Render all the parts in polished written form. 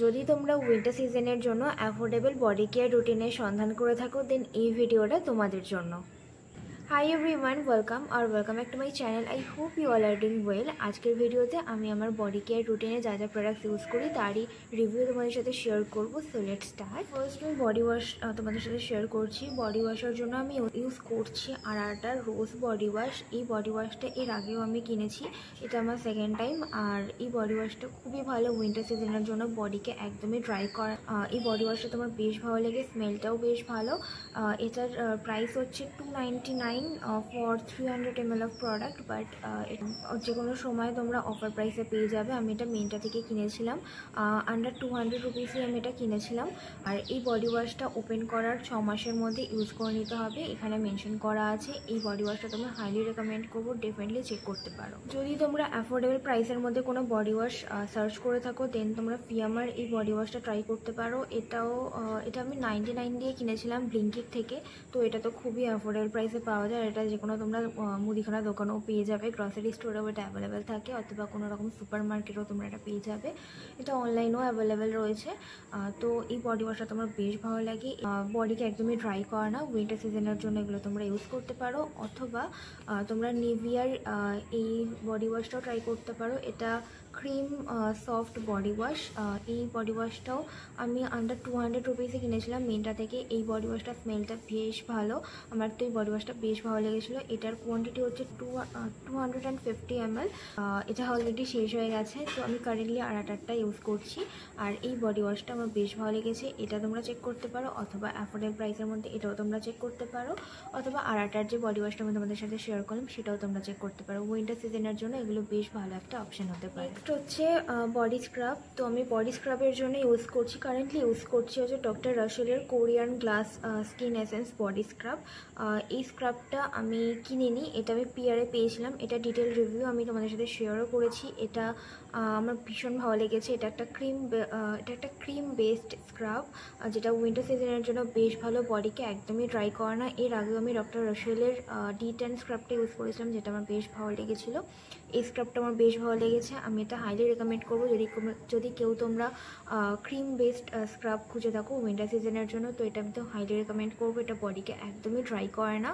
যদি তোমরা উইন্টার সিজনের জন্য অ্যাফোর্ডেবল বডি কেয়ার রুটিনের সন্ধান করে থাকো দেন এই ভিডিওটা তোমাদের জন্য। Hi everyone, welcome back to my channel. I hope you all are doing well. আজকের ভিডিওতে আমি আমার বডি কেয়ার রুটিনে যা যা প্রোডাক্টস ইউজ করি তারই রিভিউ তোমাদের সাথে শেয়ার করবো। So let's start. ফার্স্ট আমি বডি ওয়াশ তোমাদের সাথে শেয়ার করছি। বডি ওয়াশের জন্য আমি ইউজ করছি আরাটা রোজ বডি ওয়াশ। এই বডি ওয়াশটা এর আগেও আমি কিনেছি, এটা আমার সেকেন্ড টাইম। আর এই বডি ওয়াশটা খুবই ভালো উইন্টার সিজনের জন্য, বডিকে একদমই ড্রাই করা। এই বডি ওয়াশটা তোমার বেশ ভালো লেগে, স্মেলটাও বেশ ভালো। এটার প্রাইস হচ্ছে 299 for 300 ml of product, but যে কোনো সময় তোমরা অফার প্রাইসে পেয়ে যাবে। আমি এটা মিন্ত্রা থেকে কিনেছিলাম, আন্ডার 200 রুপিসে আমি এটা কিনেছিলাম। আর এই বডি ওয়াশটা ওপেন করার 6 মাসের মধ্যে ইউজ করে নিতে হবে, এখানে মেনশন করা আছে। এই বডি ওয়াশটা তোমরা হাইলি রেকমেন্ড করবো, ডেফিনেটলি চেক করতে পারো। যদি তোমরা অ্যাফোর্ডেবল প্রাইসের মধ্যে কোনো বডি ওয়াশ সার্চ করে থাকো দেন তোমরা ফিয়ামার এই বডি ওয়াশটা ট্রাই করতে পারো। এটা আমি 99 দিয়ে কিনেছিলাম ব্লিঙ্কিট থেকে। তো এটা তো খুবই অ্যাফোর্ডেবল প্রাইসে পাওয়া যায়। এটা যে কোনো তোমরা মুদিখানা দোকানেও পেয়ে যাবে, গ্রসারি স্টোরেও এটা অ্যাভেলেবেল থাকে, অথবা কোনো রকম সুপার মার্কেটেও তোমরা এটা পেয়ে যাবে। এটা অনলাইনেও অ্যাভেলেবেল রয়েছে। তো এই বডি ওয়াশটা তোমার বেশ ভালো লাগে, বডিকে একদমই ড্রাই করে না। উইন্টার সিজনের জন্য এগুলো তোমরা ইউজ করতে পারো, অথবা তোমরা নিভিয়ার এই বডি ওয়াশটাও ট্রাই করতে পারো। এটা ক্রিম সফট বডি ওয়াশ। এই বডি ওয়াশটাও আমি আন্ডার 200 রুপিসে কিনেছিলাম মিন্ত্রা থেকে। এই বডি ওয়াশটা স্মেলটা বেশ ভালো, আমার তো এই বডি ওয়াশটা বেশ ভালো লেগেছিলো। এটার কোয়ান্টিটি হচ্ছে 250 ml। এটা অলরেডি শেষ হয়ে গেছে, তো আমি কারেন্টলি আরাটারটা ইউজ করছি। আর এই বডি ওয়াশটা আমার বেশ ভালো লেগেছে, এটা তোমরা চেক করতে পারো, অথবা অ্যাফোর্ডেবল প্রাইসের মধ্যে এটাও তোমরা চেক করতে পারো, অথবা আরাটার যে বডি ওয়াশটা আমি তোমাদের সাথে শেয়ার করলাম সেটাও তোমরা চেক করতে পারো। উইন্টার সিজনের জন্য এগুলো বেশ ভালো একটা অপশন হতে পারে। নেক্সট হচ্ছে বডি স্ক্রাব। তো আমি বডি স্ক্রাবের জন্য কারেন্টলি ইউজ করছি হচ্ছে ডক্টর রাসেলের Korean glass skin essence body scrub. এই স্ক্রাবটা আমি কিনিনি, এটা আমি পিয়ারে পেয়েছিলাম। এটা ডিটেল রিভিউ আমি তোমাদের সাথে শেয়ারও করেছি। এটা আমার ভীষণ ভালো লেগেছে। এটা একটা ক্রিম বেসড স্ক্রাব, যেটা উইন্টার সিজনের জন্য বেশ ভালো, বডিকে একদমই ড্রাই করে না। এর আগেও আমি ডক্টর রাসেলের D10 স্ক্রাবটা ইউজ করেছিলাম, যেটা আমার বেশ ভালো লেগেছিলো। এই স্ক্রাবটা আমার বেশ ভালো লেগেছে, আমি এটা হাইলি রেকমেন্ড করবো। যদি কেউ তোমরা ক্রিম বেসড স্ক্রাব খুঁজে থাকো উইন্টার সিজনের জন্য, তো এটা আমি তো হাইলি রেকমেন্ড করবো। এটা বডিকে একদমই ড্রাই করে না,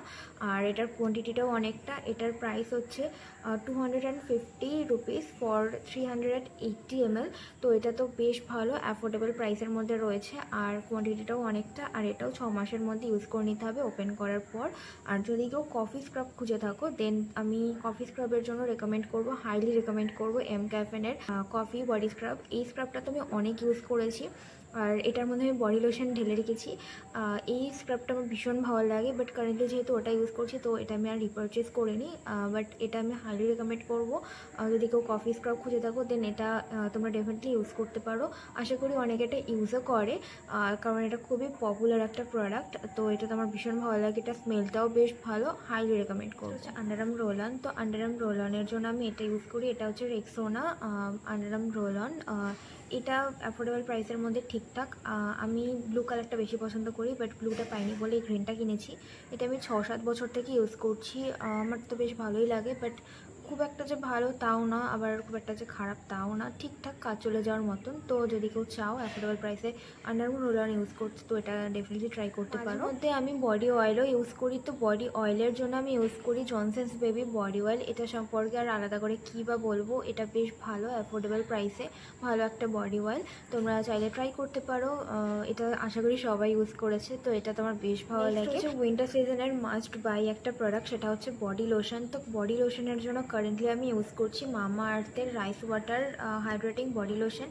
আর এটার কোয়ান্টিটিটাও অনেকটা। এটার প্রাইস হচ্ছে 250 রুপিস ফর 380 ml। তো এটা তো বেশ ভালো অ্যাফোর্ডেবল প্রাইসের মধ্যে রয়েছে, আর কোয়ান্টিটিটাও অনেকটা। আর এটাও 6 মাসের মধ্যে ইউজ করে নিতে হবে ওপেন করার পর। আর যদি কেউ কফি স্ক্রাব খুঁজে থাকো দেন আমি কফি স্ক্রাবের জন্য হাইলি রেকমেন্ড করবো এম ক্যাফেনের কফি বডি স্ক্রাব। এই স্ক্রাবটা তো আমি অনেক ইউজ করেছি, আর এটার মধ্যে আমি বডি লোশন ঢেলে রেখেছি। এই স্ক্রাবটা আমার ভীষণ ভালো লাগে, বাট কারেন্টলি যেহেতু ওটা ইউজ করছি তো এটা আমি আর রিপারচেস করিনি, বাট এটা আমি হাইলি রেকমেন্ড করবো। যদি কেউ কফি স্ক্রাব খুঁজে থাকো দেন এটা তোমরা ডেফিনেটলি ইউজ করতে পারো। আশা করি অনেকে এটা ইউজও করে, কারণ এটা খুবই পপুলার একটা প্রোডাক্ট। তো এটা তো আমার ভীষণ ভালো লাগে, এটা স্মেলটাও বেশ ভালো, হাইলি রেকমেন্ড করবো। Underarm roll on. তো আন্ডারআর্ম রোল অনের জন্য আমি এটা ইউজ করি। এটা হচ্ছে রেক্সোনা আন্ডারআর্ম রোল অন। এটা অ্যাফোর্ডেবল প্রাইসের মধ্যে ঠিকঠাক। আমি ব্লু কালারটা বেশি পছন্দ করি, বাট ব্লুটা পাইনি বলে এই গ্রিনটা কিনেছি। এটা আমি 6-7 বছর থেকে ইউজ করছি, আমার তো বেশ ভালোই লাগে। বাট খুব একটা যে ভালো তাও না, আবার খুব একটা যে খারাপ তাও না, ঠিকঠাক কাজ চলে যাওয়ার মতন। তো যদি কেউ চাও অ্যাফোর্ডেবল প্রাইসে আন্ডারআর্ম রোলার ইউজ করছি তো এটা ডেফিনেটলি ট্রাই করতে পারো। মধ্যে আমি বডি অয়েলও ইউজ করি। তো বডি অয়েলের জন্য আমি ইউজ করি জনসন্স বেবি বডি অয়েল। এটা সম্পর্কে আর আলাদা করে কী বা বলবো, এটা বেশ ভালো অ্যাফোর্ডেবল প্রাইসে ভালো একটা বডি অয়েল, তোমরা চাইলে ট্রাই করতে পারো। এটা আশা করি সবাই ইউজ করেছে, তো এটা তোমার বেশ ভালো লাগে। উইন্টার সিজনের মাস্ট বাই একটা প্রোডাক্ট, সেটা হচ্ছে বডি লোশন। তো বডি লোশনের জন্য কারেন্টলি আমি ইউজ করছি মামা আর্থের rice water hydrating body lotion.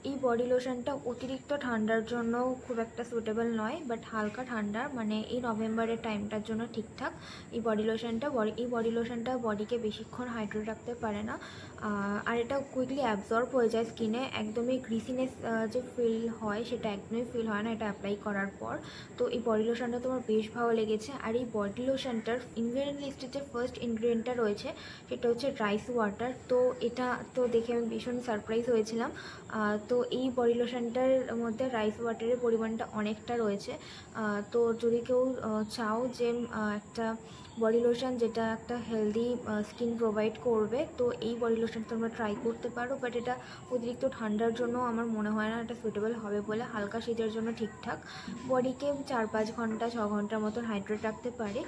এই বডি লোশনটা অতিরিক্ত ঠান্ডার জন্য খুব একটা সুটেবল নয়, বাট হালকা ঠান্ডা মানে এই নভেম্বরের টাইমটার জন্য ঠিকঠাক। এই বডি লোশনটা বডিকে বেশিক্ষণ হাইড্রেট রাখতে পারে না, আর এটা কুইকলি অ্যাবজর্ব হয়ে যায় স্কিনে। একদমই গ্রিসিনেস যে ফিল হয় সেটা একদমই ফিল হয় না এটা অ্যাপ্লাই করার পর। তো এই বডি লোশনটা তোমার বেশ ভালো লেগেছে। আর এই বডি লোশনটার ইনগ্রিডিয়েন্ট লিস্টে যে ফার্স্ট ইনগ্রিডিয়েন্টটা রয়েছে সেটা হচ্ছে রাইস ওয়াটার। তো এটা তো দেখে আমি ভীষণ সারপ্রাইজ হয়েছিলাম। তো এই বডি লোশনটার মধ্যে রাইস ওয়াটারের পরিমাণটা অনেকটা রয়েছে। তো যদি কেউ চাও যে একটা বডি লোশন যেটা একটা হেলদি স্কিন প্রোভাইড করবে। তো এই বডি লোশন তোমরা ট্রাই করতে পারো, বাট এটা অতিরিক্ত ঠান্ডার জন্য আমার মনে হয় না এটা সুইটেবল হবে বলে। হালকা শীতের জন্য ঠিকঠাক, বডিকে 4-5 ঘন্টা 6 ঘন্টার মতন হাইড্রেট রাখতে পারে।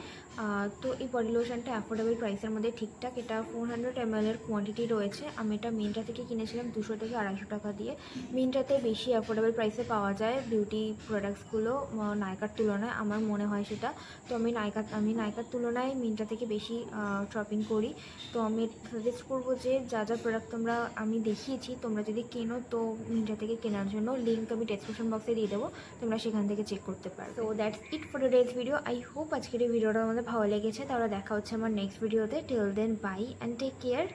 তো এই বডি লোশনটা অ্যাফোর্ডেবল প্রাইসের মধ্যে ঠিকঠাক। এটা 400 ml এর কোয়ান্টিটি রয়েছে। আমি এটা মিন্ত্রা থেকে কিনেছিলাম 200 থেকে 250 টাকা দিয়ে। মিন্ত্রাতে বেশি অ্যাফোর্ডেবল প্রাইসে পাওয়া যায় বিউটি প্রোডাক্টসগুলো নাইকার তুলনায়, আমার মনে হয় সেটা। তো আমি নাইকার তুলনায় মিন্ত্রা থেকে বেশি শপিং করি। তো আমি সাজেস্ট করবো যে যা যা প্রোডাক্ট আমি দেখিয়েছি তোমরা যদি কেনো তো মিন্ত্রা থেকে কেনার জন্য লিঙ্ক আমি ডেসক্রিপশন বক্সে দিয়ে দেবো, তোমরা সেখান থেকে চেক করতে পারো। তো that's it for today's video. I hope আজকের এই ভিডিওটা আমাদের ভালো লেগেছে। তাহলে দেখা হচ্ছে আমার নেক্সট ভিডিওতে। Till then bye and take care.